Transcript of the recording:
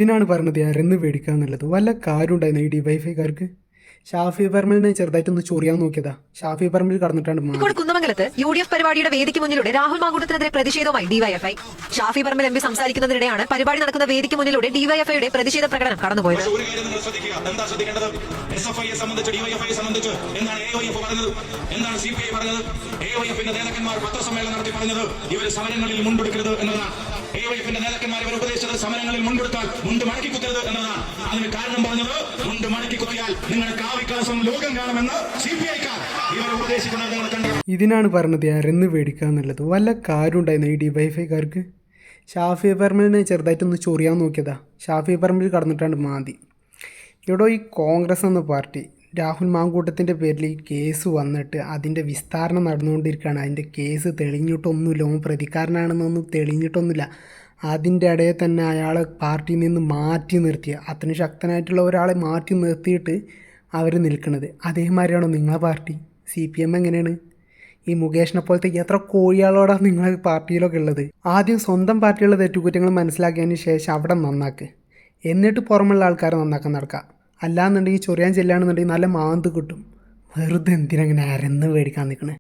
ഇതിനാണ് പറഞ്ഞത് അരന്ന് പേടിക്കുക എന്നുള്ളത്. വല്ല കാര്യം ഉണ്ടായിരുന്നു ഈ ഡിവൈഫൈക്കാർക്ക്. ഷാഫി പറമ്പലിനെ ചെറുതായിട്ടൊന്ന് ചൊറിയാൻ നോക്കിയതാ. ഷാഫി പറമ്പിൽ കടന്നിട്ടാണ് കുന്നമംഗലത്ത് UDF പരിപാടിയുടെ വേദിക്ക് മുന്നിലൂടെ രാഹുൽ മാങ്കൂട്ടത്തിനെതിരെ പ്രതിഷേധവുമായി ഡിവൈഎഫ്ഐ. ഷാഫി പറമ്പിൽ MP സംസാരിക്കുന്നതിനിടെയാണ് പരിപാടി നടക്കുന്ന വേദിക്ക് മുന്നിലൂടെ ഡിവൈഎഫ്ഐയുടെ പ്രതിഷേധ പ്രകടനം കടന്നുപോയത്. സമരങ്ങളിൽ മുണ്ടെടുക്കരുത് എന്നതാണ്. AYFന്റെ നേതാക്കന്മാർ ഇവർ ഉപദേശിച്ചത് സമരങ്ങളിൽ മുണ്ടെടുത്താൽ മുണ്ട് മടക്കി കുത്തരുത് എന്നതാണ്. അതിന് കാരണം പറഞ്ഞത് മുണ്ട് മടക്കി കുത്തിയാൽ നിങ്ങളുടെ കാവിക്കാസം ലോകം കാണുമെന്ന് CPI-ക്കാർ ഇവർ ഉപദേശിക്കുന്നത് നിങ്ങൾ കണ്ടു. ഇതിനാണ് പറഞ്ഞത് അരന്ന് പേടിക്കുക എന്നുള്ളത്. വല്ല കാര്യം ഉണ്ടായിരുന്നു ഈ ഡിവൈഫൈക്കാർക്ക്. ഷാഫി പറമ്പലിനെ ചെറുതായിട്ടൊന്ന് ചൊറിയാൻ നോക്കിയതാ. ഷാഫി പറമ്പിൽ കടന്നിട്ടാണ് മാന്തി. ഇവിടെ ഈ കോൺഗ്രസ് എന്ന പാർട്ടി രാഹുൽ മാങ്കൂട്ടത്തിൻ്റെ പേരിൽ ഈ കേസ് വന്നിട്ട് അതിൻ്റെ വിസ്താരണം നടന്നുകൊണ്ടിരിക്കുകയാണ്. അതിൻ്റെ കേസ് തെളിഞ്ഞിട്ടൊന്നുമില്ല. ഓൻ പ്രതിക്കാരനാണെന്നൊന്നും തെളിഞ്ഞിട്ടൊന്നുമില്ല. അതിൻ്റെ ഇടയിൽ തന്നെ അയാളെ പാർട്ടിയിൽ നിന്ന് മാറ്റി നിർത്തിയ അത്രയും ശക്തനായിട്ടുള്ള ഒരാളെ മാറ്റി നിർത്തിയിട്ട് അവർ നിൽക്കുന്നത്. അതേമാതിരിയാണോ നിങ്ങളെ പാർട്ടി CPM? എങ്ങനെയാണ് ഈ മുകേഷിനെ പോലത്തെ എത്ര കോഴികളോടാണ് നിങ്ങളെ പാർട്ടിയിലൊക്കെ ഉള്ളത്? ആദ്യം സ്വന്തം പാർട്ടിയുള്ള തെറ്റുകുറ്റങ്ങൾ മനസ്സിലാക്കിയതിന് ശേഷം അവിടെ നന്നാക്ക്, എന്നിട്ട് പുറമുള്ള ആൾക്കാരെ നന്നാക്കാൻ നടക്കുക. അല്ലാന്നുണ്ടെങ്കിൽ ചൊറിയാൻ ചെല്ലുകയാണെന്നുണ്ടെങ്കിൽ നല്ല മാന്ത് കിട്ടും. വെറുതെ എന്തിനങ്ങനെ അരന്ന് മേടിക്കാൻ നിൽക്കണേ.